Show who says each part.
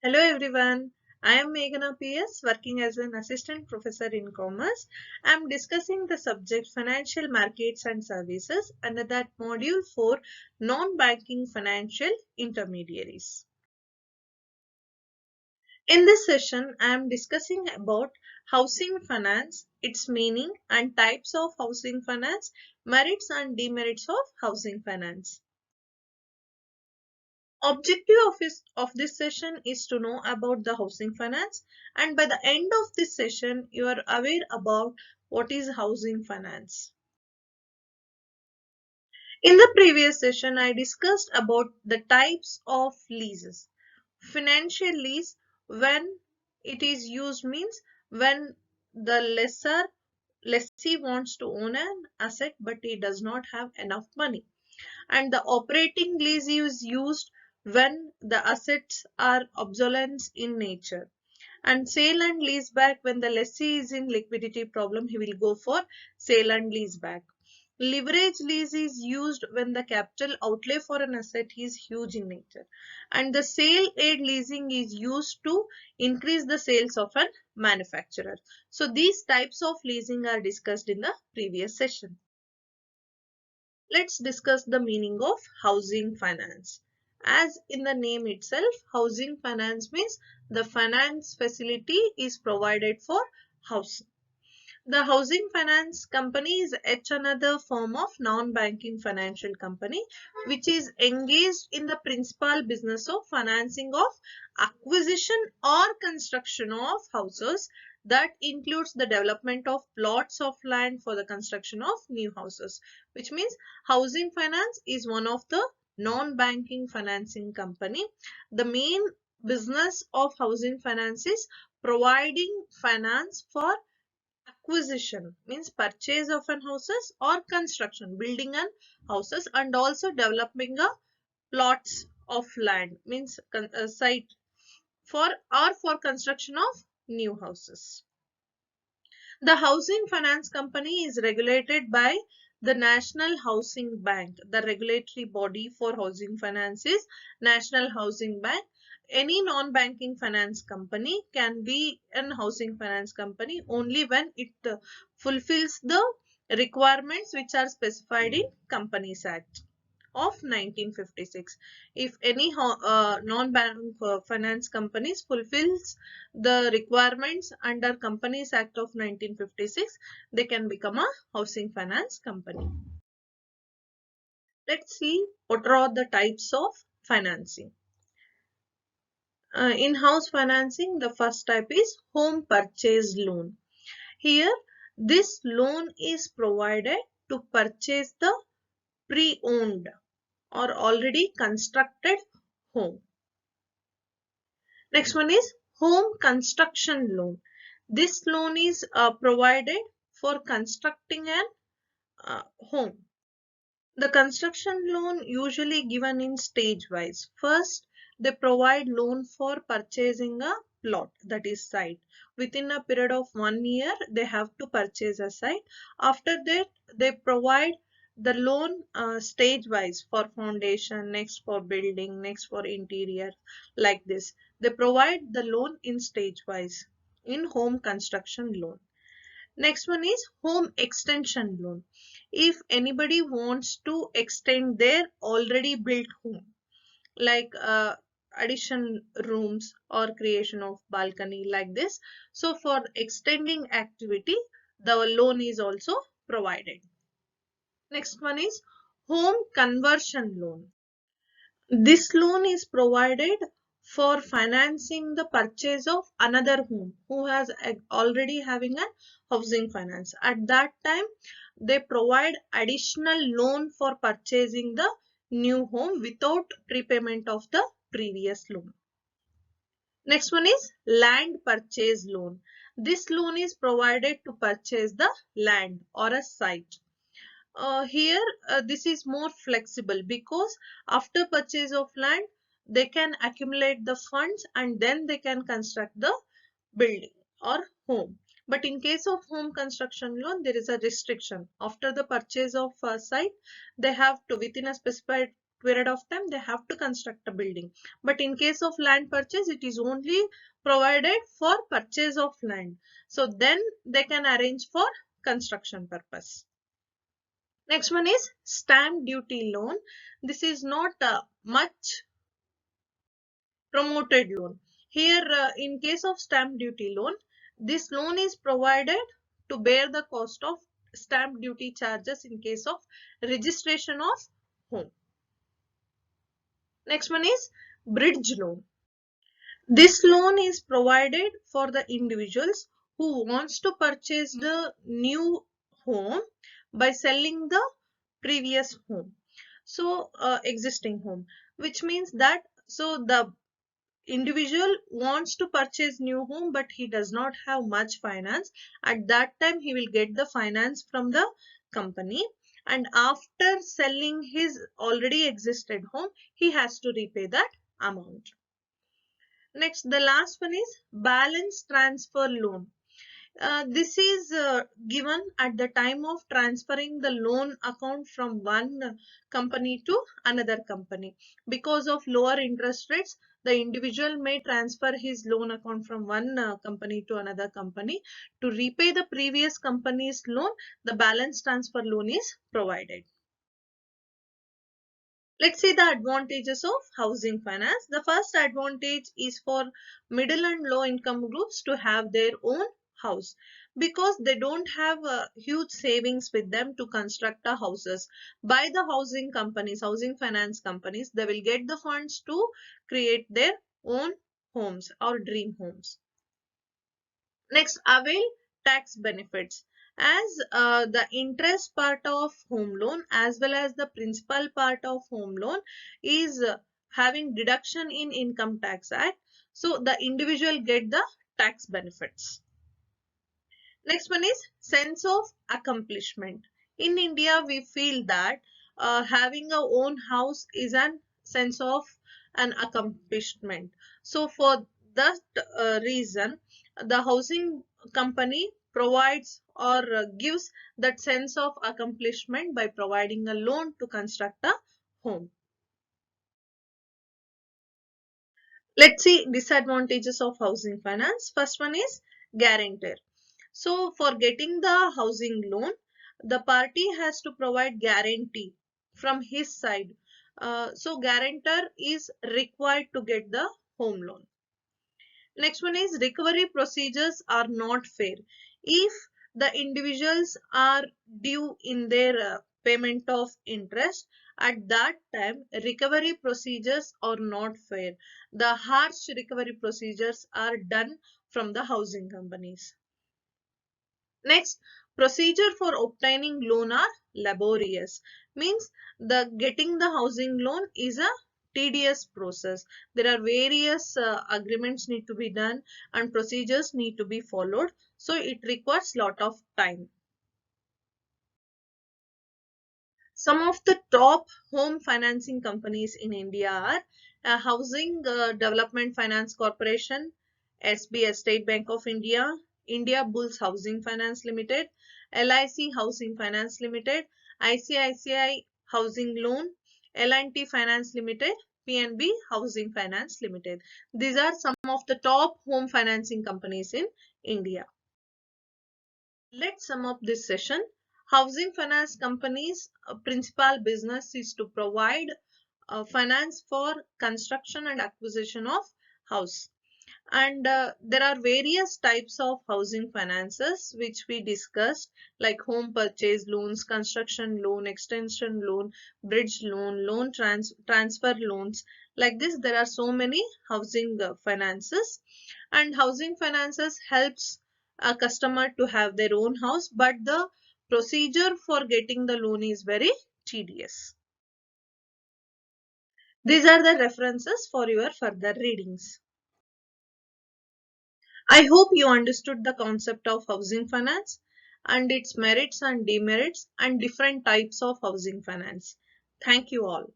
Speaker 1: Hello everyone. I am Meghana PS, working as an assistant professor in commerce. I am discussing the subject financial markets and services under that module for non-banking financial intermediaries. In this session, I am discussing about housing finance, its meaning and types of housing finance, merits and demerits of housing finance. Objective of this session is to know about the housing finance, and by the end of this session you are aware about what is housing finance. In the previous session I discussed about the types of leases. Financial lease, when it is used, means when the lessee wants to own an asset but he does not have enough money. And the operating lease is used when the assets are obsolete in nature. And sale and lease back, when the lessee is in liquidity problem, he will go for sale and lease back. Leverage lease is used when the capital outlay for an asset is huge in nature. And the sale aid leasing is used to increase the sales of a manufacturer. So these types of leasing are discussed in the previous session. Let's discuss the meaning of housing finance. As in the name itself, housing finance means the finance facility is provided for housing. The housing finance company is yet another form of non-banking financial company which is engaged in the principal business of financing of acquisition or construction of houses. That includes the development of plots of land for the construction of new houses, which means housing finance is one of the non-banking financing company. The main business of housing finance is providing finance for acquisition, means purchase of an houses, or construction, building an houses, and also developing a plots of land, means a site for construction of new houses. The housing finance company is regulated by the National Housing Bank. The regulatory body for housing finance is National Housing Bank. Any non-banking finance company can be an housing finance company only when it fulfills the requirements which are specified in Companies Act of 1956. If any non-bank finance companies fulfills the requirements under Companies Act of 1956, they can become a housing finance company. Let's see what are the types of financing. In-house financing, the first type is home purchase loan. Here, this loan is provided to purchase the pre-owned or already constructed home. Next one is home construction loan. This loan is provided for constructing an home. The construction loan usually given in stage wise. First, they provide loan for purchasing a plot, that is site. Within a period of 1 year, they have to purchase a site. After that, they provide the loan stage wise for foundation, next for building, next for interior, like this. They provide the loan in stage wise in home construction loan. Next one is home extension loan. If anybody wants to extend their already built home, like addition rooms or creation of balcony, like this, so for extending activity, the loan is also provided. Next one is home conversion loan. This loan is provided for financing the purchase of another home who has already having a housing finance. At that time, they provide additional loan for purchasing the new home without prepayment of the previous loan. Next one is land purchase loan. This loan is provided to purchase the land or a site. Here this is more flexible because after purchase of land they can accumulate the funds and then they can construct the building or home. But in case of home construction loan, there is a restriction. After the purchase of a site, they have to, within a specified period of time they have to construct a building. But in case of land purchase, it is only provided for purchase of land. So then they can arrange for construction purpose. Next one is stamp duty loan. This is not much promoted loan. Here in case of stamp duty loan, this loan is provided to bear the cost of stamp duty charges in case of registration of home. Next one is bridge loan. This loan is provided for the individuals who wants to purchase the new home by selling the previous home. So existing home, which means that the individual wants to purchase new home but he does not have much finance. At that time he will get the finance from the company, and after selling his already existed home he has to repay that amount. Next, the last one is balance transfer loan. This is given at the time of transferring the loan account from one company to another company. Because of lower interest rates, the individual may transfer his loan account from one company to another company. To repay the previous company's loan, the balance transfer loan is provided. Let's see the advantages of housing finance. The first advantage is for middle and low income groups to have their own house, because they don't have huge savings with them to construct the houses. By the housing companies, housing finance companies, they will get the funds to create their own homes or dream homes. Next, avail tax benefits. As the interest part of home loan as well as the principal part of home loan is having deduction in Income Tax Act, so the individual get the tax benefits. Next one is sense of accomplishment. In India, we feel that having a own house is a sense of an accomplishment. So for that reason, the housing company provides or gives that sense of accomplishment by providing a loan to construct a home. Let's see disadvantages of housing finance. First one is guarantor. So for getting the housing loan, the party has to provide guarantee from his side. So guarantor is required to get the home loan. Next one is recovery procedures are not fair. If the individuals are due in their payment of interest, at that time recovery procedures are not fair. The harsh recovery procedures are done from the housing companies. Next, procedure for obtaining loan are laborious. Means the getting the housing loan is a tedious process. There are various agreements need to be done and procedures need to be followed. So it requires lot of time. Some of the top home financing companies in India are Housing Development Finance Corporation, SBI State Bank of India, India Bulls Housing Finance Limited, LIC Housing Finance Limited, ICICI Housing Loan, L&T Finance Limited, PNB Housing Finance Limited. These are some of the top home financing companies in India. Let's sum up this session. Housing finance companies' principal business is to provide finance for construction and acquisition of house. And there are various types of housing finances which we discussed, like home purchase loans, construction loan, extension loan, bridge loan, loan transfer loans. Like this, there are so many housing finances, and housing finances helps a customer to have their own house, but the procedure for getting the loan is very tedious. These are the references for your further readings. I hope you understood the concept of housing finance and its merits and demerits and different types of housing finance. Thank you all.